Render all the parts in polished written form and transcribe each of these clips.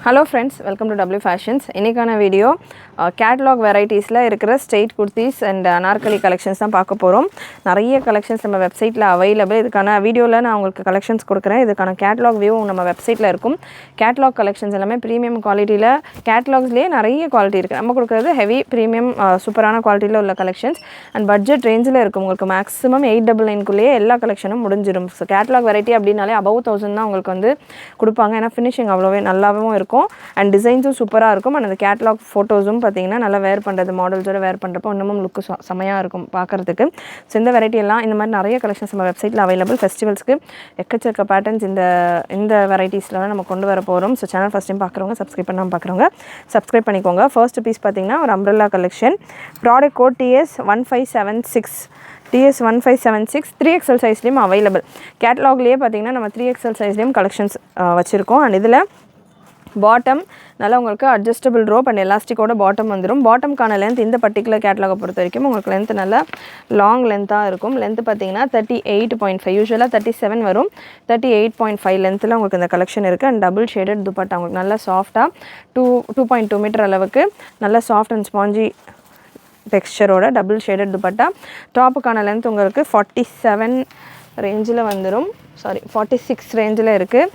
Hello friends, welcome to W Fashions. இன்னைக்கான video catalogue வெரைட்டிஸில் இருக்கிற straight kurtis and Anarkali collections தான் பார்க்க போகிறோம். நிறைய கலெக்ஷன்ஸ் நம்ம வெப்சைட்டில் அவைலபிள். இதுக்கான வீடியோவில் நான் உங்களுக்கு கலெக்ஷன்ஸ் கொடுக்குறேன். இதுக்கான கேட்டலாக் வியூ நம்ம வெப்சைட்டில் இருக்கும். கேட்டலாக் கலெக்ஷன்ஸ் எல்லாமே ப்ரீமியம் குவாலிட்டியில், கேட்டலாக்ஸ்லேயே நிறைய குவாலிட்டி இருக்குது. நம்ம கொடுக்குறது ஹெவி ப்ரீமியம் சூப்பரான குவாலிட்டியில் உள்ள கலெக்ஷன்ஸ் அண்ட் பட்ஜெட் ரேஞ்சில் இருக்கும். உங்களுக்கு மேக்ஸிமம் 899 எல்லா கலெக்ஷனும் முடிஞ்சிடும். ஸோ கேட்டலாக் வெரைட்டி அப்படின்னாலே above 1000 தான் உங்களுக்கு வந்து கொடுப்பாங்க. ஏன்னா ஃபினிஷிங் அவ்வளோவே நல்லாவும் இருக்கும் அண்ட் டிசைன்ஸும் சூப்பராக இருக்கும். அண்ட் அந்த கேட்டலாக் ஃபோட்டோஸும் பார்த்தீங்கன்னா நல்லா வேர் பண்ணுறது, மாடல்ஸோட வேர் பண்ணுறப்போ இன்னமும் லுக்கு செமையாக இருக்கும் பார்க்குறதுக்கு. ஸோ இந்த வெரைட்டி எல்லாம் இந்த மாதிரி நிறைய கலெக்ஷன்ஸ் நம்ம வெப்சைட்டில் அவைலபிள். ஃபெஸ்டிவல்ஸ்க்கு எக்கச்சக்க பேட்டர்ன்ஸ் இந்த வெரைட்டிஸ்லாம் நம்ம கொண்டு வர போகிறோம். ஸோ சேனல் ஃபஸ்ட் டைம் பார்க்குறவங்க, சப்ஸ்கிரைப் பண்ணாமல் பார்க்குறவங்க சப்ஸ்கிரைப் பண்ணிக்கோங்க. ஃபர்ஸ்ட் பீஸ் பார்த்தீங்கன்னா ஒரு umbrella collection. Product code TS1576 TS1576 3XL சைஸ்லேயும் அவைலபிள். கேட்டலாக்லேயே பார்த்தீங்கன்னா நம்ம 3XL சைஸ்லேயும் கலெக்ஷன்ஸ் வச்சுருக்கோம். அண்ட் இதில் பாட்டம் நல்லா உங்களுக்கு அட்ஜஸ்டபிள் ரோப் அண்ட் எலாஸ்டிக்கோட பாட்டம் வந்துடும். பாட்டம்கான லென்த் இந்த பர்டிகுலர் கேட்டலாகை பொறுத்த வரைக்கும் உங்களுக்கு லென்த் நல்லா லாங் லென்த்தாக இருக்கும். லென்த் பார்த்தீங்கன்னா 38.5, யூஸ்வலாக 37 வரும். 38.5 லென்த்தில் உங்களுக்கு இந்த கலெக்ஷன் இருக்குது. அண்ட் டபுள் ஷேடட் துப்பட்டா உங்களுக்கு நல்லா சாஃப்டாக 2.2 மீட்டர் அளவுக்கு நல்லா சாஃப்ட் அண்ட் ஸ்பாஞ்சி டெக்ஸ்சரோட டபுள் ஷேடட் துப்பட்டா. டாப்புக்கான லென்த் உங்களுக்கு 47 ரேஞ்சில் வந்துடும். 46 ரேஞ்சில் இருக்குது.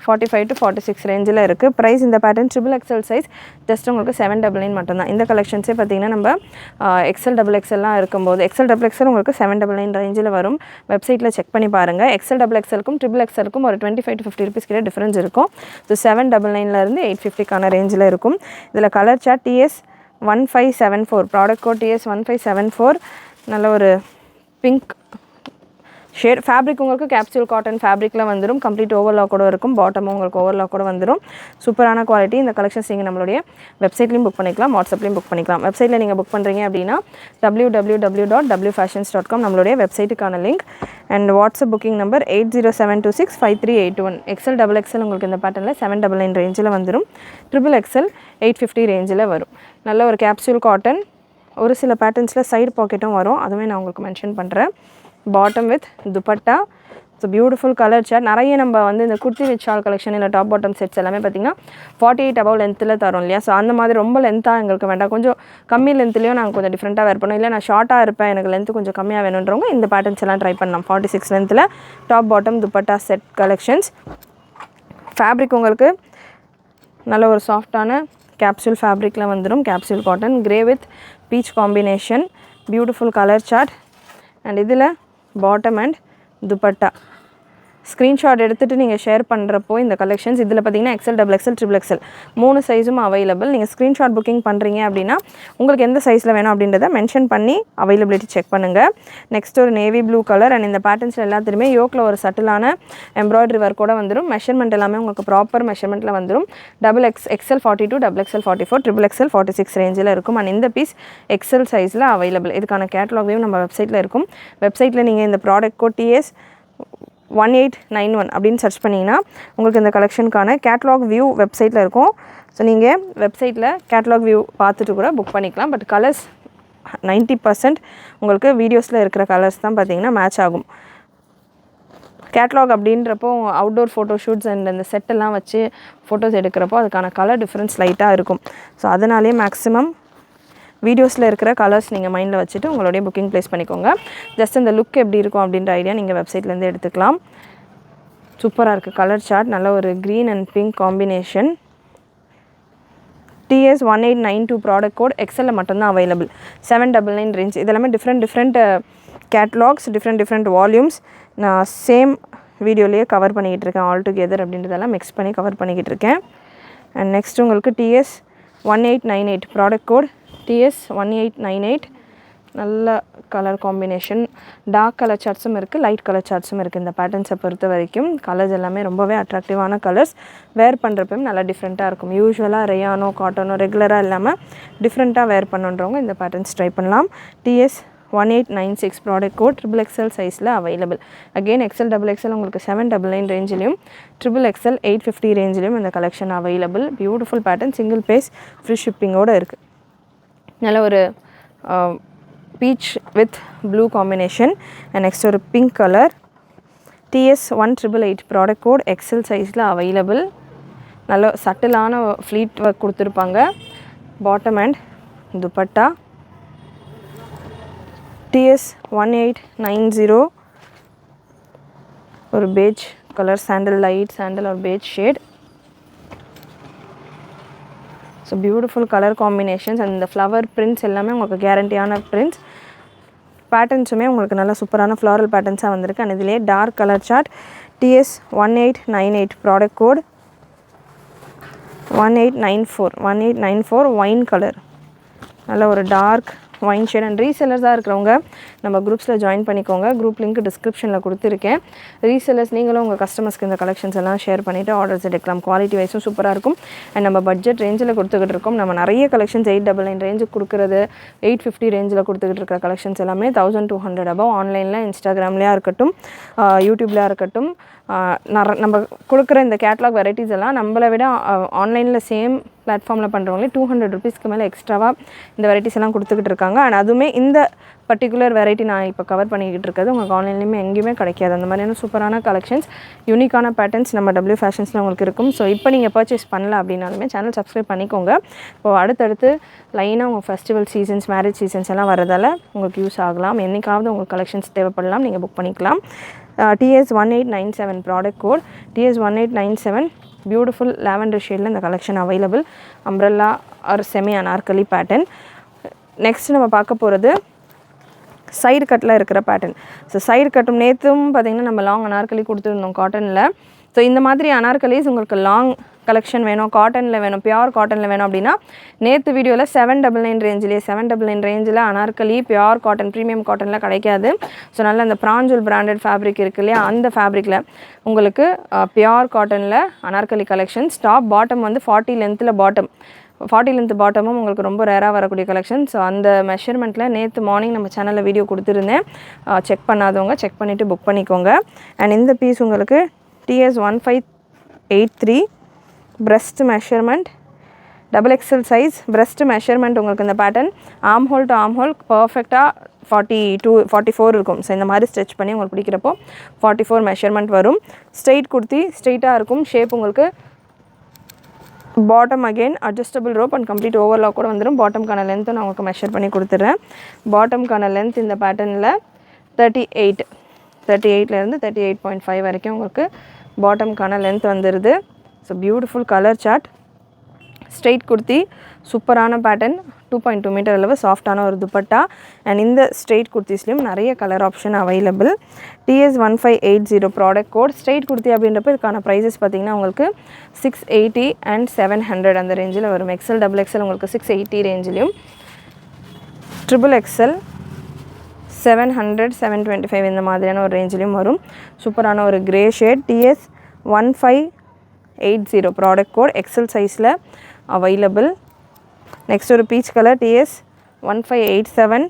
45 to 46 ரேஞ்சில் இருக்குது. ப்ரைஸ் இந்த பேட்டர்ன் XXL சைஸ் ஜஸ்ட் உங்களுக்கு 799 மட்டும்தான். இந்த கலெக்ஷன்ஸே பார்த்தீங்கன்னா நம்ம XXLலாம் இருக்கும்போது XXL உங்களுக்கு 799 ரேஞ்சில் வரும். வெப்சைட்டில் செக் பண்ணி பாருங்கள். XXLக்கும் XXLக்கும் ஒரு 25 to 50 ருபீஸ் கிட்ட டிஃப்ரென்ஸ் இருக்கும். ஸோ 799லேருந்து 850க்கான ரேஞ்சில் இருக்கும். இதில் colour chart TS1574, product code TS1574. நல்ல ஒரு பிங்க் ஷேட். ஃபேப்ரிக் உங்களுக்கு கேப்சூல் காட்டன் ஃபேப்ரிக்கில் வந்துடும். கம்ப்ளீட் ஓவர்லாக் கூட இருக்கும். பாட்டமும் உங்களுக்கு ஓவர்லாக் கூட வந்துடும். சூப்பரான குவாலிட்டி. இந்த கலெக்ஷன்ஸ் நீங்கள் நம்மளுடைய வெப்சைட்லையும் புக் பண்ணிக்கலாம், வாட்ஸ்அப்லையும் புக் பண்ணிக்கலாம். வெப்சைட்டில் நீங்கள் புக் பண்ணுறீங்க அப்படின்னா www.wfashions.com நம்மளுடைய வெப்சைட்டுக்கான link. And WhatsApp booking number 8072653821. XXL உங்களுக்கு இந்த பேட்டர்னில் 799 ரேஞ்சில் வந்துடும். XXL 850 ரேஞ்சில் வரும். நல்ல ஒரு கேப்சூல் காட்டன். ஒரு சில பேட்டர்ன்ஸில் சைடு பாக்கெட்டும் வரும், அதுவுமே நான் உங்களுக்கு மென்ஷன் பண்ணுறேன். Bottom with dupatta. So beautiful colour chart. நிறைய நம்ம வந்து இந்த குர்த்தி வித் ஷால் கலெக்ஷன் இல்லை டாப் பாட்டம் செட்ஸ் எல்லாமே பார்த்திங்கன்னா 48 above லென்த்தில் தரோம் இல்லையா. ஸோ அந்த மாதிரி ரொம்ப லென்த்தாக எங்களுக்கு வேண்டாம், கொஞ்சம் கம்மி லென்த்லேயும் நாங்கள் கொஞ்சம் டிஃப்ரெண்ட்டாக வேர் பண்ணோம். இல்லை நான் ஷார்ட்டாக இருப்பேன், எனக்கு லென்த்து கொஞ்சம் கம்மியாக வேணுன்றவங்க இந்த பேட்டர்ன்ஸ் எல்லாம் ட்ரை பண்ணலாம். 46 லென்த்தில் top bottom dupatta set collections. Fabric உங்களுக்கு நல்ல ஒரு சாஃப்டான கேப்சூல் ஃபேப்ரிக்கில் வந்துடும். Capsule cotton, grey with peach combination. Beautiful colour chart. And இதில் பாட்டம் அண்ட் துப்பட்டா ஸ்க்ரீன்ஷாட் எடுத்துகிட்டு நீங்கள் ஷேர் பண்ணுறப்போ இந்த கலெக்ஷன்ஸ் இதில் பார்த்தீங்கன்னா XXL, XXL 3 சைஸும் அவைலபிள். நீங்கள் ஸ்க்ரீன்ஷாட் புக்கிங் பண்ணுறீங்க அப்படின்னா உங்களுக்கு எந்த சைஸில் வேணும் அப்படின்றத மென்ஷன் பண்ணி அவைலபிலிட்டி செக் பண்ணுங்கள். நெக்ஸ்ட் ஒரு நேவி ப்ளூ கலர். அண்ட் இந்த பேட்டர்ன்ஸில் எல்லாத்துலேயுமே யோக்கில் ஒரு சட்டிலான எம்ப்ராய்டரி ஒர்க்கோட வந்துடும். மெஷர்மெண்ட் எல்லாமே உங்களுக்கு ப்ராப்பர் மெஷர்மெண்ட்டில் வந்துடும். XXL 42, XXL 44, XXL 46 ரேஞ்சில் இருக்கும். அண்ட் இந்த பீஸ் XL சைஸில் அவைலபிள். இதுக்கான கேட்டலாகையும் நம்ம வெப்சைட்டில் இருக்கும். வெப்சைட்டில் நீங்கள் இந்த ப்ராடக்ட் கோட் TS1891 அப்படின்னு சர்ச் பண்ணிங்கன்னா உங்களுக்கு இந்த கலெக்ஷனுக்கான கேட்டலாக் வியூ வெப்சைட்டில் இருக்கும். ஸோ நீங்கள் வெப்சைட்டில் கேட்டலாக் வியூ பார்த்துட்டு கூட புக் பண்ணிக்கலாம். பட் கலர்ஸ் 90% உங்களுக்கு வீடியோஸில் இருக்கிற கலர்ஸ் தான் பார்த்தீங்கன்னா மேட்ச் ஆகும். கேட்லாக் அப்படின்றப்போ அவுட்டோர் ஃபோட்டோ ஷூட்ஸ் அண்ட் அந்த செட்டெல்லாம் வச்சு ஃபோட்டோஸ் எடுக்கிறப்போ அதுக்கான கலர் டிஃப்ரென்ஸ் லைட்டாக இருக்கும். ஸோ அதனாலே மேக்ஸிமம் வீடியோஸில் இருக்கிற கலர்ஸ் நீங்கள் மைண்டில் வச்சுட்டு உங்களுடைய புக்கிங் ப்ளேஸ் பண்ணிக்கோங்க. ஜஸ்ட் இந்த லுக் எப்படி இருக்கும் அப்படின்ற ஐடியா நீங்கள் வெப்சைட்லேருந்து எடுத்துக்கலாம். சூப்பராக இருக்குது கலர் சார்ட். நல்ல ஒரு green and pink combination. TS1892 product code XL மட்டும்தான் அவைலபிள். 799 ரேஞ்ச். இதெல்லாமே டிஃப்ரெண்ட் கேட்லாக்ஸ், டிஃப்ரெண்ட் வால்யூம்ஸ். நான் சேம் வீடியோலேயே கவர் பண்ணிக்கிட்டு இருக்கேன். ஆல் டுகெதர் அப்படின்றதெல்லாம் மிக்ஸ் பண்ணி கவர் பண்ணிக்கிட்டு இருக்கேன். அண்ட் நெக்ஸ்ட் உங்களுக்கு TS1898 ப்ராடக்ட் கோட் TS1898. நல்ல கலர் காம்பினேஷன். டார்க் கலர் சார்ட்ஸும் இருக்குது, லைட் கலர் சார்ட்ஸும் இருக்குது. இந்த பேட்டர்ன்ஸை பொறுத்த வரைக்கும் கலர்ஸ் எல்லாமே ரொம்பவே அட்ராக்டிவான கலர்ஸ். வேர் பண்ணுறப்பையும் நல்லா டிஃப்ரெண்ட்டாக இருக்கும். யூஸ்வலாக ரேயானோ காட்டனோ ரெகுலராக இல்லாமல் டிஃப்ரெண்ட்டாக வேர் பண்ணுன்றவங்க இந்த பேட்டர்ன்ஸ் ட்ரை பண்ணலாம். TS1896 ப்ராடக்ட் கோட் XXL சைஸில் அவைலபிள். அகெயின் XXL உங்களுக்கு 799 ரேஞ்சிலையும் XXL 850 ரேஞ்சிலையும் இந்த collection available. Beautiful pattern, single piece free ஷிப்பிங்கோடு இருக்குது. நல்ல ஒரு peach with blue combination. And next ஒரு pink colour. TS1888 product code XL சைஸில் அவைலபிள். நல்ல சட்டிலான ஃப்ளீட் ஒர்க் கொடுத்துருப்பாங்க. பாட்டம் அண்ட் துப்பட்டா TS 1890 ஒரு beige colour sandal light sandal ஒரு beige shade. So beautiful colour combinations and இந்த ஃப்ளவர் பிரிண்ட்ஸ் எல்லாமே உங்களுக்கு கேரண்டியான பிரிண்ட்ஸ். பேட்டர்ன்ஸுமே உங்களுக்கு நல்ல சூப்பரான ஃப்ளாரல் பேட்டர்ன்ஸாக வந்திருக்கு. அண்ட் இதிலே dark colour chart TS 1898 product code 1894 wine colour நல்ல ஒரு டார்க் ஒயின் ஷேட். அண்ட் ரீசெல்லர்ஸாக இருக்கிறவங்க நம்ம குரூப்ஸில் ஜாயின் பண்ணிக்கோங்க. குரூப் லிங்க் டிஸ்கிரிப்ஷனில் கொடுத்துருக்கேன். ரீசெல்லர்ஸ் நீங்களும் உங்கள் கஸ்டமர்ஸ்க்கு இந்த கலெக்ஷன்ஸ் எல்லாம் ஷேர் பண்ணிவிட்டு ஆர்டர்ஸ் எடுக்கலாம். குவாலிட்டி வைஸும் சூப்பராக இருக்கும். அண்ட் நம்ம பட்ஜெட் ரேஞ்சில் கொடுத்துக்கிட்டு இருக்கோம். நம்ம நிறைய கலெக்ஷன்ஸ் 899 ரேஞ்சுக்கு கொடுக்குறது, 850 ரேஞ்சில் கொடுத்துக்கிட்டு இருக்கிற கலெக்ஷன்ஸ் எல்லாமே 1200 அபவ். ஆன்லைனில் இன்ஸ்டாகிராம்லேயா இருக்கட்டும், யூடியூப்லேயா இருக்கட்டும், நம்ம கொடுக்குற இந்த கேட்லாக் வெரைட்டிஸ் எல்லாம் நம்மளை விட ஆன்லைனில் சேம் பிளாட்ஃபார்மில் பண்ணுறவங்களே 200 ருபீஸ்க்கு மேலே எக்ஸ்ட்ராவாக இந்த வெரைட்டிஸ் எல்லாம் கொடுத்துக்கிட்டு இருக்காங்க. அண்ட் அதுவுமே இந்த பர்டிகுலர் வெரைட்டி நான் இப்போ கவர் பண்ணிக்கிட்டு இருக்கிறது உங்களுக்கு ஆன்லைன்லேயுமே எங்கேயுமே கிடைக்காது. அந்த மாதிரியான சூப்பரான கலெக்ஷன்ஸ், யூனிக்கான பேட்டர்ன்ஸ் நம்ம W ஃபேஷன்ஸில் உங்களுக்கு இருக்கும். ஸோ இப்போ நீங்கள் பர்ச்சேஸ் பண்ணல அப்படின்னாலுமே சேனல் சப்ஸ்கிரைப் பண்ணிக்கோங்க. இப்போது அடுத்தடுத்து லைனாக உங்கள் ஃபெஸ்டிவல் சீசன்ஸ், மேரேஜ் சீசன்ஸ் எல்லாம் வரதால் உங்களுக்கு யூஸ் ஆகலாம். என்றைக்காவது உங்களுக்கு கலெக்ஷன்ஸ் தேவைப்படலாம், நீங்கள் புக் பண்ணிக்கலாம். TS 1897 product code TS 1897 beautiful lavender ஷேடில் இந்த collection available. Umbrella or semi anarkali pattern. Next நம்ம பார்க்க போகிறது சைடு கட்டில் இருக்கிற பேட்டர்ன். ஸோ சைடு கட்டும் நேற்றும் பார்த்திங்கன்னா நம்ம லாங் அனார்கலி கொடுத்துருந்தோம் காட்டனில். ஸோ இந்த மாதிரி அனார்கலிஸ் உங்களுக்கு லாங் கலெக்ஷன் வேணும், காட்டனில் வேணும், பியூர் காட்டனில் வேணும் அப்படின்னா நேற்று வீடியோவில் 799 ரேஞ்சிலே 799 ரேஞ்சில் அனார்கலி பியூர் காட்டன் ப்ரீமியம் காட்டனில் கிடைக்காது. ஸோ நல்ல அந்த பிராஞ்சூல் பிராண்டட் ஃபேப்ரிக் இருக்கு இல்லையா, அந்த ஃபேப்ரிக்கில் உங்களுக்கு பியூர் காட்டனில் அனார்கலி கலெக்ஷன்ஸ். டாப் பாட்டம் வந்து 40 லென்த்தில் பாட்டம், 40 லென்த் பாட்டமும் உங்களுக்கு ரொம்ப ரேராக வரக்கூடிய கலெக்ஷன். ஸோ அந்த மெஷர்மெண்ட்டில் நேற்று மார்னிங் நம்ம சேனலில் வீடியோ கொடுத்துருந்தேன். செக் பண்ணாதவங்க செக் பண்ணிவிட்டு புக் பண்ணிக்கோங்க. அண்ட் இந்த பீஸ் உங்களுக்கு TS 1583 breast measurement, XXL size breast measurement. உங்களுக்கு இந்த pattern arm whole to arm whole பர்ஃபெக்டாக 44 இருக்கும். ஸோ இந்த மாதிரி ஸ்ட்ரெச் பண்ணி உங்களுக்கு பிடிக்கிறப்போ 44 மெஷர்மெண்ட் வரும். ஸ்ட்ரெயிட் குர்த்தி ஸ்ட்ரெயிட்டாக இருக்கும். ஷேப் உங்களுக்கு bottom again adjustable rope and complete overlock கூட வந்துடும். பாட்டம்கான லென்த்து நான் உங்களுக்கு மெஷர் பண்ணி கொடுத்துட்றேன். பாட்டம்கான லென்த் இந்த பேட்டர்னில் 38லேருந்து 38.5 வரைக்கும் உங்களுக்கு பாட்டம்கான லென்த் வந்துடுது. So beautiful colour chart, straight kurti, சூப்பரான பேட்டர்ன், 2.2 மீட்டர் அளவு சாஃப்டான ஒரு துப்பட்டா. அண்ட் இந்த ஸ்ட்ரெயிட் குர்த்திஸ்லேயும் நிறைய colour option available. TS 1580 product code. Straight kurti அப்படின்றப்ப இதுக்கான ப்ரைஸஸ் பார்த்திங்கன்னா உங்களுக்கு 680 அண்ட் 700 அந்த ரேஞ்சில் வரும். XL XXL உங்களுக்கு 680 ரேஞ்சிலையும், XXL 700 725 இந்த மாதிரியான ஒரு ரேஞ்சிலையும் வரும். சூப்பரான ஒரு grey shade. TS 1580 product code XL சைஸில் அவைலபிள். நெக்ஸ்ட் ஒரு peach colour TS 1587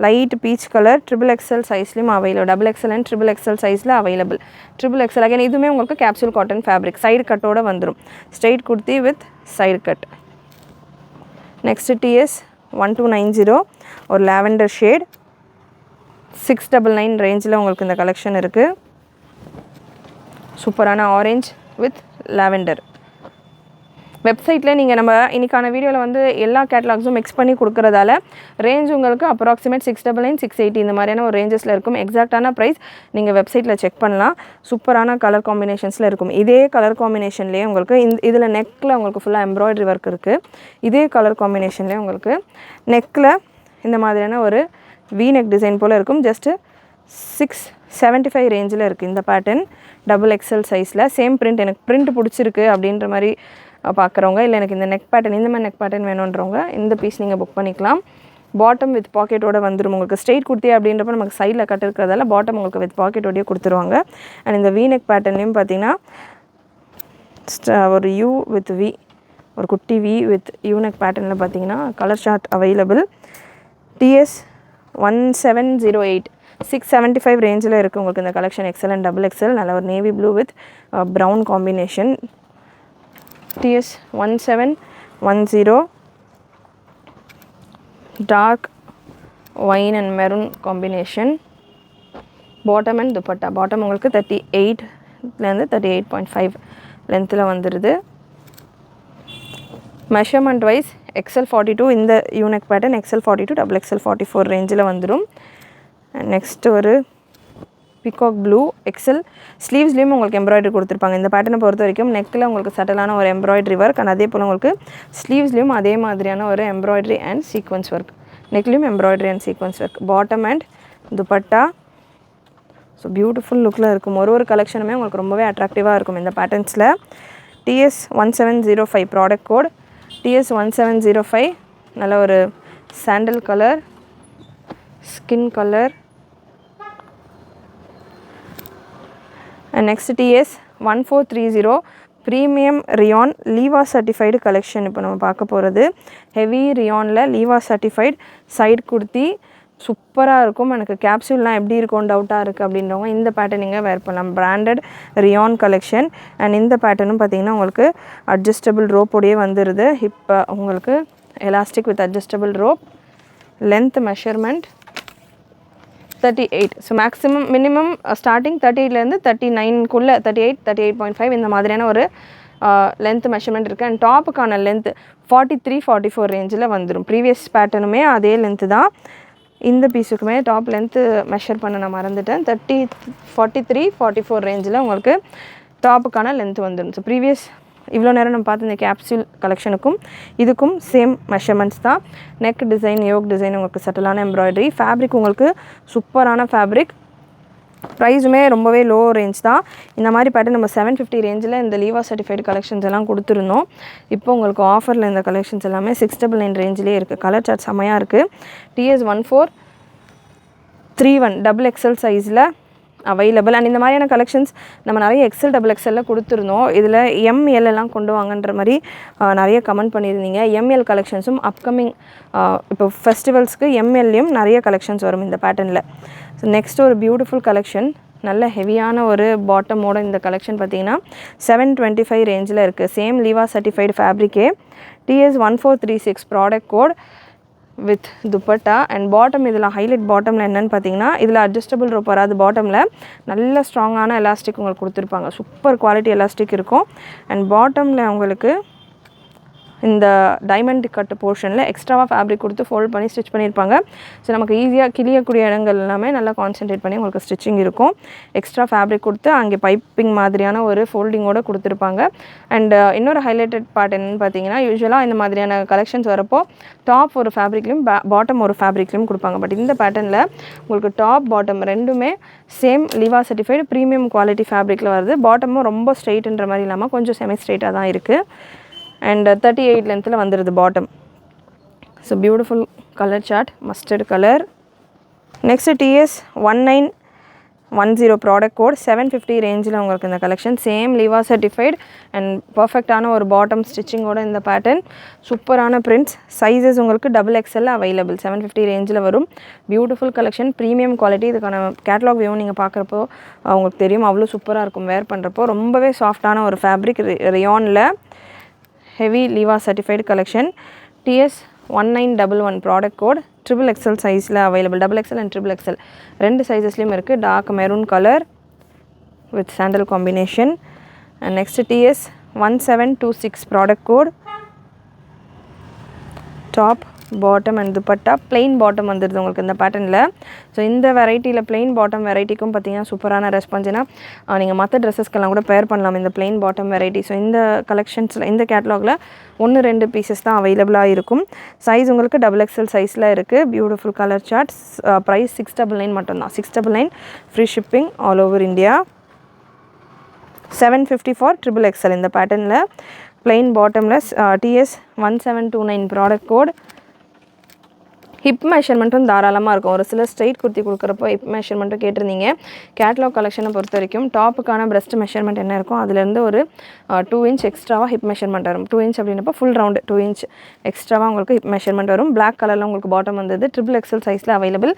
light peach colour XXL சைஸ்லையும் அவைலபிள். XXL அண்ட் XXL சைஸில் அவைலபிள். XXL அகைன் இதுவுமே உங்களுக்கு கேப்சூல் காட்டன் ஃபேப்ரிக் சைடு கட்டோடு வந்துடும். Straight kurti with side cut. Next TS 1290 ஒரு lavender shade, 699 ரேஞ்சில் உங்களுக்கு இந்த கலெக்ஷன் இருக்குது. சூப்பரான ஆரஞ்ச் வித் லாவெண்டர். வெப்சைட்டில் நீங்கள் நம்ம இன்றைக்கான வீடியோவில் வந்து எல்லா கேட்லாக்ஸும் மிக்ஸ் பண்ணி கொடுக்குறதால ரேஞ்ச் உங்களுக்கு அப்ராக்சிமேட் 699 680 இந்த மாதிரியான ஒரு ரேஞ்சஸில் இருக்கும். எக்ஸாக்டான ப்ரைஸ் நீங்கள் வெப்சைட்டில் செக் பண்ணலாம். சூப்பரான கலர் காம்பினேஷன்ஸில் இருக்கும். இதே கலர் காம்பினேஷன்லேயே உங்களுக்கு இதில் நெக்கில் உங்களுக்கு ஃபுல்லாக எம்ப்ராய்டரி ஒர்க் இருக்குது. இதே கலர் காம்பினேஷன்லேயே உங்களுக்கு நெக்கில் இந்த மாதிரியான ஒரு வீநெக் டிசைன் போல் இருக்கும். ஜஸ்ட்டு 675 ரேஞ்சில் இருக்குது இந்த பேட்டர்ன். XXL சைஸில் சேம் பிரிண்ட். எனக்கு பிரிண்ட் பிடிச்சிருக்கு அப்படின்ற மாதிரி பார்க்குறவங்க, இல்லை எனக்கு இந்த நெக் பேட்டர்ன் இந்த மாதிரி நெக் பேட்டர்ன் வேணுன்றவங்க இந்த பீஸ் நீங்கள் புக் பண்ணிக்கலாம். பாட்டம் வித் பாக்கெட்டோடு வந்துடும். உங்களுக்கு ஸ்ட்ரெயிட் குர்த்தி அப்படின்றப்ப நமக்கு சைடில் கட் இருக்கிறதால பாட்டம் உங்களுக்கு வித் பாக்கெட்டோடையே கொடுத்துருவாங்க. அண்ட் இந்த வீநெக் பேட்டர்ன்லேயும் பார்த்தீங்கன்னா ஒரு யூ வித் வி, ஒரு குட்டி வி வித் யூநெக் பேட்டர்னில் பார்த்தீங்கன்னா கலர் ஷார்ட் அவைலபிள். TS 1708 675 ரேஞ்சில் இருக்குது உங்களுக்கு இந்த கலெக்ஷன். XL அண்ட் XXL நல்ல ஒரு navy blue with brown combination. TS 1710 dark wine and maroon combination. Bottom and dupatta. Bottom உங்களுக்கு 38லேருந்து 38.5 லென்த்தில் வந்துடுது. மெஷர்மெண்ட் வைஸ் XL 42 இந்த யூனிக் பேட்டர்ன், XL 42 XXL 44 ரேஞ்சில் வந்துடும். நெக்ஸ்ட்டு ஒரு பிகாக் ப்ளூ XL. ஸ்லீவ்ஸ்லேயும் உங்களுக்கு எம்ப்ராய்டரி கொடுத்துருப்பாங்க. இந்த பேட்டர்னை பொறுத்த வரைக்கும் நெக்கில் உங்களுக்கு சட்டலான ஒரு எம்ப்ராய்டரி ஒர்க், அண்ட் அதே போல் உங்களுக்கு ஸ்லீவ்ஸ்லேயும் அதே மாதிரியான ஒரு எம்ப்ராய்டரி அண்ட் சீக்வன்ஸ் ஒர்க். நெக்லேயும் embroidery and sequins work. Bottom and dupatta. So beautiful லுக்கில் இருக்கும். ஒரு கலெக்ஷனுமே உங்களுக்கு ரொம்பவே அட்ராக்டிவாக இருக்கும் இந்த பேட்டர்ன்ஸில். TS 1705 product code. TS 1705 நல்ல ஒரு sandal colour, skin colour. And next TS 1430 premium rayon Liva certified collection. இப்போ நம்ம பார்க்க போகிறது ஹெவி ரியானில் லீவா சர்டிஃபைடு சைடு குர்த்தி. சூப்பராக இருக்கும். எனக்கு கேப்சூல்லாம் எப்படி இருக்கும் டவுட்டாக இருக்குது அப்படின்றவங்க இந்த பேட்டர்ன் நீங்கள் வேர் பண்ணலாம். Branded Ryan collection. அண்ட் இந்த பேட்டர்னும் பார்த்திங்கன்னா உங்களுக்கு அட்ஜஸ்டபிள் ரோப்போடையே வந்துடுது. இப்போ உங்களுக்கு elastic with adjustable rope. Length measurement 38. So maximum minimum starting 38லேருந்து 39க்குள்ளே 38, 38.5 இந்த மாதிரியான ஒரு லென்த் மெஷர்மெண்ட் இருக்குது. அண்ட் டாப்புக்கான லென்த் 43, 44 ரேஞ்சில் வந்துடும். ப்ரீவியஸ் பேட்டர்னுமே அதே லென்த்து தான். இந்த பீஸுக்குமே டாப் லென்த்து மெஷர் பண்ண நான் மறந்துட்டேன். 43, 44 ரேஞ்சில் உங்களுக்கு டாப்புக்கான லென்த் வந்துடும். ஸோ ப்ரீவியஸ் இவ்வளோ நேரம் நம்ம பார்த்து இந்த கேப்சூல் கலெக்ஷனுக்கும் இதுக்கும் சேம் மெஷர்மெண்ட்ஸ் தான். நெக் டிசைன், யோக் டிசைன், உங்களுக்கு சட்டலான எம்ப்ராய்டரி. ஃபேப்ரிக் உங்களுக்கு சூப்பரான ஃபேப்ரிக். ப்ரைஸுமே ரொம்பவே லோ ரேஞ்ச் தான். இந்த மாதிரி பேட்டர்ன் நம்ம 750 ரேஞ்சில் இந்த லீவா சர்டிஃபைடு கலெக்ஷன்ஸ் எல்லாம் கொடுத்துருந்தோம். இப்போ உங்களுக்கு ஆஃபரில் இந்த கலெக்ஷன்ஸ் எல்லாமே 699 ரேஞ்சிலே இருக்குது. கலர் சார்ட் செம்மையாக இருக்குது. TS 1431 XXL சைஸில் அவைலபிள். அண்ட் இந்த மாதிரியான கலெக்ஷன்ஸ் நம்ம நிறைய XL XXL கொடுத்துருந்தோம். இதில் ML எல்லாம் கொண்டு வாங்கன்ற மாதிரி நிறைய கமெண்ட் பண்ணியிருந்தீங்க. ML கலெக்ஷன்ஸும் அப்கமிங் இப்போ ஃபெஸ்டிவல்ஸ்க்கு MLலையும் நிறைய கலெக்ஷன்ஸ் வரும் இந்த பேட்டர்னில். ஸோ நெக்ஸ்ட் ஒரு பியூட்டிஃபுல் கலெக்ஷன். நல்ல ஹெவியான ஒரு பாட்டமோட இந்த கலெக்ஷன் பார்த்தீங்கன்னா 725 ரேஞ்சில் இருக்குது. சேம் லீவா சர்டிஃபைடு ஃபேப்ரிக்கே. TS 1436 product code with dupatta. And bottom இதில் ஹைலைட் பாட்டமில் என்னென்னு பார்த்தீங்கன்னா இதில் அட்ஜஸ்டபிள் ரோப் வராது. பாட்டமில் நல்ல ஸ்ட்ராங்கான எலாஸ்டிக் உங்களுக்கு கொடுத்துருப்பாங்க. சூப்பர் குவாலிட்டி எலாஸ்டிக் இருக்கும். அண்ட் பாட்டமில் உங்களுக்கு இந்த டைமண்ட் கட்டு போர்ஷனில் எக்ஸ்ட்ராவாக ஃபேப்ரிக் கொடுத்து ஃபோல்ட் பண்ணி ஸ்டிச் பண்ணியிருப்பாங்க. ஸோ நமக்கு ஈஸியாக கிளியக்கூடிய இடங்கள் எல்லாமே நல்லா கான்சென்ட்ரேட் பண்ணி உங்களுக்கு ஸ்டிச்சிங் இருக்கும். எக்ஸ்ட்ரா ஃபேப்ரிக் கொடுத்து அங்கே பைப்பிங் மாதிரியான ஒரு ஃபோல்டிங்கோடு கொடுத்துருப்பாங்க. அண்ட் இன்னொரு ஹைலைட்டட் பார்ட் என்னென்னு பார்த்தீங்கன்னா யூஸ்வலாக இந்த மாதிரியான கலெக்ஷன்ஸ் வரப்போ டாப் ஒரு ஃபேப்ரிக்லையும் பாட்டம் ஒரு ஃபேப்ரிக்லையும் கொடுப்பாங்க. பட் இந்த பேட்டர்னில் உங்களுக்கு டாப் பாட்டம் ரெண்டுமே சேம் லீவா சர்டிஃபைடு ப்ரீமியம் குவாலிட்டி ஃபேப்ரிக்கில் வருது. பாட்டமும் ரொம்ப ஸ்ட்ரெயிட்ன்ற மாதிரி இல்லாமல் கொஞ்சம் செமி ஸ்ட்ரெயிட்டாக தான் இருக்குது. அண்ட் 38 லென்த்தில் வந்துடுது bottom. So beautiful colour chart, mustard colour. Next TS 1910 product code. 750 ரேஞ்சில் உங்களுக்கு இந்த கலெக்ஷன். சேம் லீவா சர்டிஃபைடு அண்ட் பர்ஃபெக்டான ஒரு பாட்டம் ஸ்டிச்சிங்கோட இந்த பேட்டர்ன். சூப்பரான பிரிண்ட்ஸ். சைஸஸ் உங்களுக்கு XXL அவைலபிள். 750 ரேஞ்சில் வரும். Beautiful collection, premium quality. இதுக்கான கேட்லாக் வியூ நீங்கள் பார்க்குறப்போ உங்களுக்கு தெரியும் அவ்வளோ சூப்பராக இருக்கும் வேர் பண்ணுறப்போ. ரொம்பவே சாஃப்டான ஒரு ஃபேப்ரிக் ரியானில் heavy Liva certified collection. TS 1911 product code. XXL சைஸில் அவைலபிள். XXL அண்ட் XXL ரெண்டு சைஸஸ்லேயும் இருக்குது. Dark maroon colour with sandal combination. And next TS 1726 product code. Top, bottom and dupatta. Plain bottom வந்துடுது உங்களுக்கு இந்த பேட்டர்னில். ஸோ இந்த வெரைட்டியில் பிளெயின் பாட்டம் வெரைட்டிக்கும் பார்த்தீங்கன்னா சூப்பரான ரெஸ்பான்ஸ். ஏன்னா நீங்கள் மற்ற ட்ரெஸ்ஸஸ்க்கெல்லாம் கூட பேர் பண்ணலாம் இந்த பிளெயின் பாட்டம் வெரைட்டி. ஸோ இந்த கலெக்ஷன்ஸில் இந்த கேட்லாகில் 1-2 பீசஸ் தான் அவைலபிளாக இருக்கும். சைஸ் உங்களுக்கு XXL சைஸில் இருக்குது. Beautiful colour charts. ப்ரைஸ் 699 மட்டும்தான். 699 free shipping all over India. 750 for XXL இந்த பேட்டர்னில். பிளெயின் பாட்டமில் TS 1729 ப்ராடக்ட் கோட். ஹிப் மெஷர்மெண்ட்டும் தாராளமாக இருக்கும். ஒரு சில ஸ்ட்ரைட் குர்த்தி கொடுக்குறப்போ ஹிப் மெஷர்மெண்ட்டும் கேட்டிருந்தீங்க. கேட்லாக் கலெக்ஷனை பொறுத்த வரைக்கும் டாப்புக்கான பிரஸ்ட் மெஷர்மெண்ட் என்ன இருக்கும் அதுலேருந்து ஒரு 2 இன்ச் எக்ஸ்ட்ராவாக ஹிப் மெஷர்மெண்ட் வரும். 2 இன்ச் அப்படின்னப்போ ஃபுல் ரவுண்டு 2 இன்ச் எக்ஸ்ட்ராவாக உங்களுக்கு ஹிப் மெஷர்மெண்ட் வரும். பிளாக் கலரில் உங்களுக்கு பாட்டம் வந்தது. XXL சைஸில் அவைலபிள்.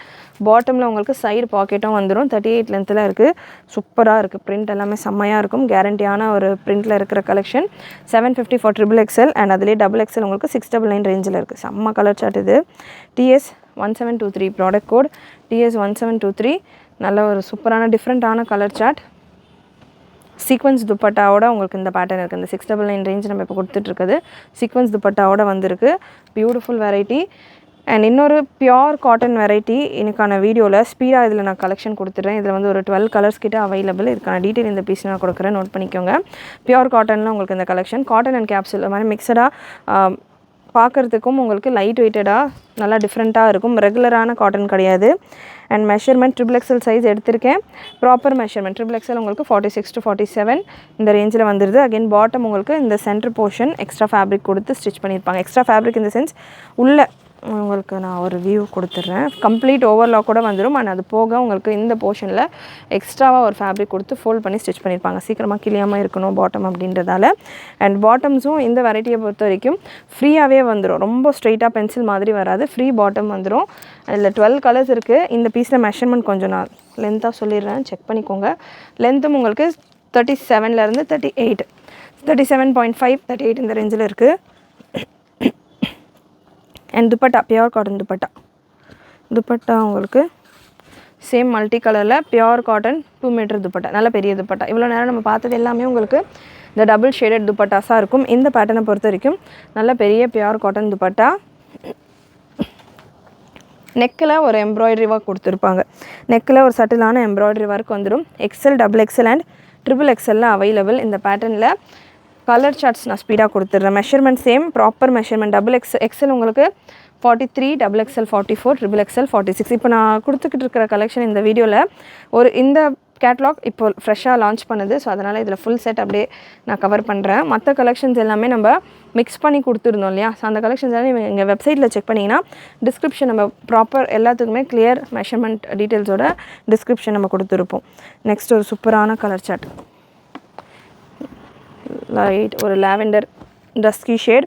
பாட்டமில் உங்களுக்கு சைடு பாக்கெட்டும் வந்துடும். 38 லென்த்தில் இருக்குது. சூப்பராக இருக்குது. பிரிண்ட் எல்லாமே செம்மையாக இருக்கும். கேரண்டியான ஒரு பிரிண்டில் இருக்கிற கலெக்ஷன். 750 ஃபார் XXL அண்ட் அதிலே XXL உங்களுக்கு 699 ரேஞ்சில் இருக்குது. செம்ம கலர் சார்ட் இது. TS 1723 product code. TS 1723 நல்ல ஒரு சூப்பரான டிஃப்ரெண்ட்டான கலர் சார்ட். சீக்வன்ஸ் துப்பட்டாவோட உங்களுக்கு இந்த பேட்டர்ன் இருக்குது. இந்த 699 ரேஞ்ச் நம்ம இப்போ கொடுத்துட்ருக்குது சீக்வன்ஸ் துப்பட்டாவோட வந்திருக்கு. Beautiful variety. அண்ட் இன்னொரு பியோர் காட்டன் வெரைட்டி எனக்கான வீடியோவில் ஸ்பீடாக இதில் நான் கலெக்ஷன் கொடுத்துட்றேன். இதில் வந்து ஒரு 12 கலர்ஸ் கிட்ட அவைலபிள். இதுக்கான டீட்டெயில் இந்த பீஸ் நான் கொடுக்குறேன், நோட் பண்ணிக்கோங்க. பியோர் காட்டனில் உங்களுக்கு இந்த கலெக்ஷன் காட்டன் அண்ட் கேப்சூல் மாதிரி மிக்சடாக பார்க்குறதுக்கும் உங்களுக்கு லைட் வெயிட்டடாக நல்லா டிஃப்ரெண்ட்டாக இருக்கும். ரெகுலரான காட்டன் கிடையாது. அண்ட் மெஷர்மெண்ட் XXL சைஸ் எடுத்திருக்கேன். ப்ராப்பர் மெஷர்மெண்ட் XXL உங்களுக்கு 46 to 47 இந்த ரேஞ்சில் வந்துடுது. அகெயின் பாட்டம் உங்களுக்கு இந்த சென்டர் போர்ஷன் எக்ஸ்ட்ரா ஃபேப்ரிக் கொடுத்து ஸ்டிச் பண்ணியிருப்பாங்க. எக்ஸ்ட்ரா ஃபேப்ரிக் இந்த சென்ஸ் உள்ள உங்களுக்கு நான் ஒரு வியூ கொடுத்துட்றேன். கம்ப்ளீட் ஓவர்லாக் கூட வந்துடும். அண்ட் அது போக உங்களுக்கு இந்த போர்ஷனில் எக்ஸ்ட்ராவாக ஒரு ஃபேப்ரிக் கொடுத்து ஃபோல்ட் பண்ணி ஸ்டிச் பண்ணியிருப்பாங்க. சீக்கிரமாக கிளியாமல் இருக்கணும் பாட்டம் அப்படின்றதால. அண்ட் பாட்டம்ஸும் இந்த வெரைட்டியை பொறுத்த வரைக்கும் ஃப்ரீயாகவே வந்துடும். ரொம்ப ஸ்ட்ரெயிட்டாக பென்சில் மாதிரி வராது. ஃப்ரீ பாட்டம் வந்துடும். அதில் 12 கலர்ஸ் இருக்குது. இந்த பீஸில் மெஷர்மெண்ட் கொஞ்சம் நான் லென்த்தாக சொல்லிடுறேன், செக் பண்ணிக்கோங்க. லென்த்தும் உங்களுக்கு 37லேருந்து 38 37.5 38 இந்த ரேஞ்சில் இருக்குது. And dupatta pure cotton dupatta உங்களுக்கு சேம் மல்டி கலரில் பியோர் காட்டன் 2 மீட்டர் துப்பட்டா, நல்ல பெரிய துப்பட்டா. இவ்வளோ நேரம் நம்ம பார்த்தது எல்லாமே உங்களுக்கு இந்த டபுள் ஷேடட் துப்பட்டாஸாக இருக்கும். இந்த பேட்டர்னை பொறுத்த வரைக்கும் நல்ல பெரிய பியோர் காட்டன் துப்பட்டா. நெக்கில் ஒரு எம்ப்ராய்டரி ஒர்க் கொடுத்துருப்பாங்க. நெக்கில் ஒரு சட்டிலான எம்ப்ராய்டரி ஒர்க் வந்துடும். XL XXL and XXL available. இந்த பேட்டர்னில் கலர் சார்ட்ஸ் நான் ஸ்பீடாக கொடுத்துட்றேன். Measurement same proper measurement. XXL உங்களுக்கு 43, XXL 44, XXL 46. இப்போ நான் கொடுத்துக்கிட்டு இருக்கிற கலெக்ஷன் இந்த வீடியோவில் ஒரு இந்த கேட்லாக் இப்போ ஃப்ரெஷ்ஷாக லான்ச் பண்ணுது. ஸோ அதனால் இதில் ஃபுல் செட் அப்படியே நான் கவர் பண்ணுறேன். மற்ற கலெக்ஷன்ஸ் எல்லாமே நம்ம மிக்ஸ் பண்ணி கொடுத்துருந்தோம் இல்லையா? ஸோ அந்த கலெக்ஷன்ஸ் எல்லாம் நீங்கள் எங்கள் வெப்சைட்டில் செக் பண்ணிங்கன்னா டிஸ்கிரிப்ஷன் நம்ம ப்ராப்பர் எல்லாத்துக்குமே கிளியர் மெஷர்மெண்ட் டீட்டெயில்ஸோட டிஸ்கிரிப்ஷன் நம்ம கொடுத்துருப்போம். நெக்ஸ்ட் ஒரு சூப்பரான கலர் சார்ட், லைட் ஒரு லாவெண்டர் டஸ்கி ஷேட்.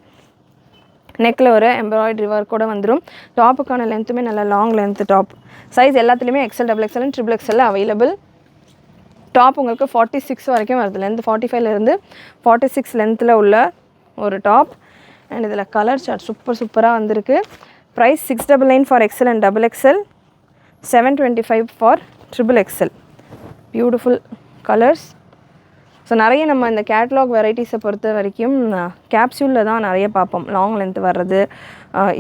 நெக்கில் ஒரு எம்ப்ராய்டரி ஒர்க் கூட வந்துடும். டாப்புக்கான லென்த்துமே நல்ல லாங் லென்த் டாப். சைஸ் எல்லாத்துலேயுமே XL XXL and XXL available. Top உங்களுக்கு 46 வரைக்கும் வருது. லென்த் 45லேருந்து 46 லென்த்தில் உள்ள ஒரு டாப். அண்ட் இதில் கலர் சார்ட் சூப்பராக வந்திருக்கு. Price 699 for XL and XXL, 725 for XXL. Beautiful colours. So நிறைய நம்ம இந்த கேட்லாக் வெரைட்டிஸை பொறுத்த வரைக்கும் கேப்சூலில் தான் நிறைய பார்ப்போம், லாங் லென்த் வர்றது.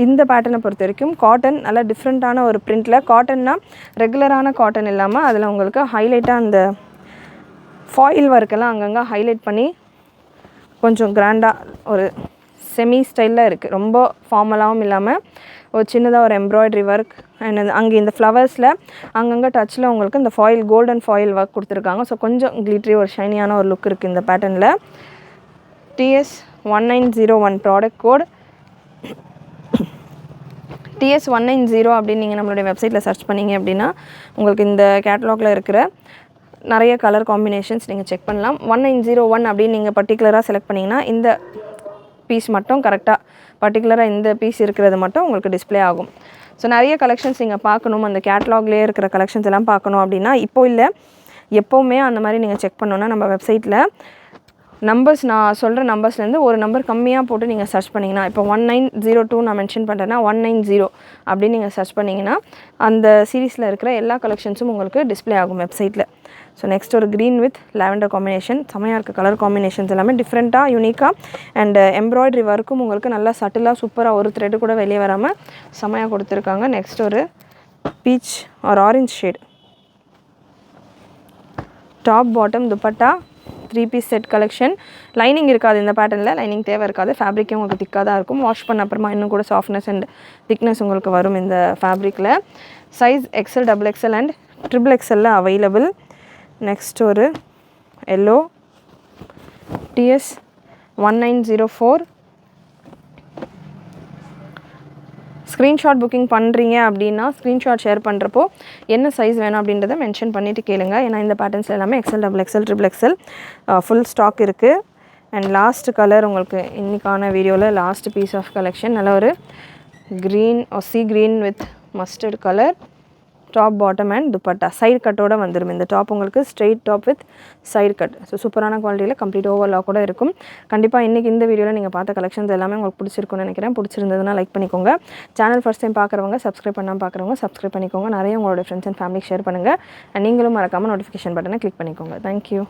இந்த பேட்டர்னை பொறுத்த வரைக்கும் காட்டன் நல்லா டிஃப்ரெண்ட்டான ஒரு பிரிண்டில். காட்டன்னா ரெகுலரான காட்டன் இல்லாமல் அதில் உங்களுக்கு ஹைலைட்டாக அந்த ஃபாயில் ஒர்க்கெல்லாம் அங்கங்கே ஹைலைட் பண்ணி கொஞ்சம் கிராண்டாக ஒரு செமி ஸ்டைலில் இருக்குது. ரொம்ப ஃபார்மலாகவும் இல்லாமல் ஒரு சின்னதாக ஒரு எம்ப்ராய்டரி ஒர்க். அண்ட் அங்கே இந்த ஃப்ளவர்ஸில் அங்கங்கே டச்சில் உங்களுக்கு இந்த ஃபாயில் கோல்டன் ஃபாயில் ஒர்க் கொடுத்துருக்காங்க. ஸோ கொஞ்சம் கிளிட்ரி ஒரு ஷைனியான ஒரு லுக் இருக்குது இந்த பேட்டர்னில். TS1901 product code. TS190 அப்படின்னு நீங்கள் நம்மளுடைய வெப்சைட்டில் சர்ச் பண்ணிங்க அப்படின்னா உங்களுக்கு இந்த கேட்டலாகில் இருக்கிற நிறைய கலர் காம்பினேஷன்ஸ் நீங்கள் செக் பண்ணலாம். 1901 அப்படின்னு நீங்கள் பர்டிகுலராக செலக்ட் பண்ணிங்கன்னா இந்த பீஸ் மட்டும் கரெக்டாக பர்டிகுலராக இந்த பீஸ் இருக்கிறது மட்டும் உங்களுக்கு டிஸ்பிளே ஆகும். ஸோ நிறைய கலெக்ஷன்ஸ் நீங்கள் பார்க்கணும், அந்த கேட்லாக்லேயே இருக்கிற கலெக்ஷன்ஸ் எல்லாம் பார்க்கணும் அப்படின்னா இப்போ இல்லை எப்போவுமே அந்த மாதிரி நீங்கள் செக் பண்ணணுன்னா நம்ம வெப்சைட்டில் நம்பர்ஸ் நான் சொல்கிற நம்பர்ஸ்லேருந்து ஒரு நம்பர் கம்மியாக போட்டு நீங்கள் சர்ச் பண்ணிங்கன்னா, இப்போ 1902 நான் மென்ஷன் பண்ணுறேன்னா 190 அப்படின்னு நீங்கள் சர்ச் பண்ணிங்கன்னா அந்த சீரீஸில் இருக்கிற எல்லா கலெக்ஷன்ஸும் உங்களுக்கு டிஸ்பிளே ஆகும் வெப்சைட்டில். ஸோ நெக்ஸ்ட் ஒரு க்ரீன் வித் லாவெண்டர் காம்பினேஷன், செமையாக இருக்க கலர் காம்பினேஷன்ஸ் எல்லாமே டிஃப்ரெண்ட்டாக யூனிக்காக. அண்ட் எம்ப்ராய்டரி ஒர்க்கும் உங்களுக்கு நல்லா சட்டிலாக சூப்பராக ஒரு த்ரெட்டு கூட வெளியே வராமல் செமையாக கொடுத்துருக்காங்க. நெக்ஸ்ட் ஒரு பீச் ஒரு orange shade, top bottom dupatta 3 piece set collection. Lining இருக்காது இந்த பேட்டர்னில், லைனிங் தேவை இருக்காது. ஃபேப்ரிக்கே உங்களுக்கு திக்காக தான் இருக்கும். வாஷ் பண்ண அப்புறமா இன்னும் கூட சாஃப்ட்னஸ் அண்ட் திக்னஸ் உங்களுக்கு வரும் இந்த ஃபேப்ரிக்கில். Size XL XXL and XXL available. Next ஒரு எல்லோ, TS1904. ஸ்க்ரீன்ஷாட் புக்கிங் பண்ணுறீங்க அப்படின்னா ஸ்க்ரீன்ஷாட் ஷேர் பண்ணுறப்போ என்ன சைஸ் வேணும் அப்படின்றத மென்ஷன் பண்ணிவிட்டு கேளுங்க. ஏன்னா இந்த பேட்டர்ன்ஸ் எல்லாமே XL XXL XXL full stock இருக்குது. அண்ட் லாஸ்ட் கலர் உங்களுக்கு இன்றைக்கான வீடியோவில் லாஸ்ட் பீஸ் ஆஃப் கலெக்ஷன், நல்ல ஒரு green sea green with mustard colour, top bottom and dupatta side கட்டோடு வந்துடும். இந்த டாப் உங்களுக்கு straight top with side cut. So சூப்பரான குவாலிட்டியில் கம்ப்ளீட் ஓவர்லாக் கூட இருக்கும். கண்டிப்பாக இன்றைக்கி இந்த வீடியோவில் நீங்கள் பார்த்த கலெக்ஷன்ஸ் எல்லாமே உங்களுக்கு பிடிச்சிருக்குன்னு நினைக்கிறேன். பிடிச்சிருந்ததுன்னா லைக் பண்ணிக்கோங்க. சேனல் ஃபர்ஸ்ட் டைம் பார்க்குறவங்க சப்ஸ்கிரைப் பண்ணாமல் பார்க்குறவங்க சப்ஸ்கிரைப் பண்ணிக்கோங்க. நிறைய உங்களோட ஃப்ரெண்ட்ஸ் அண்ட் ஃபேமிலிக்கு ஷேர் பண்ணுங்கள். அண்ட் நீங்களும் மறக்காமல் நோட்டிஃபிகேஷன் பட்டனை கிளிக் பண்ணிக்கோங்க. தேங்க்யூ.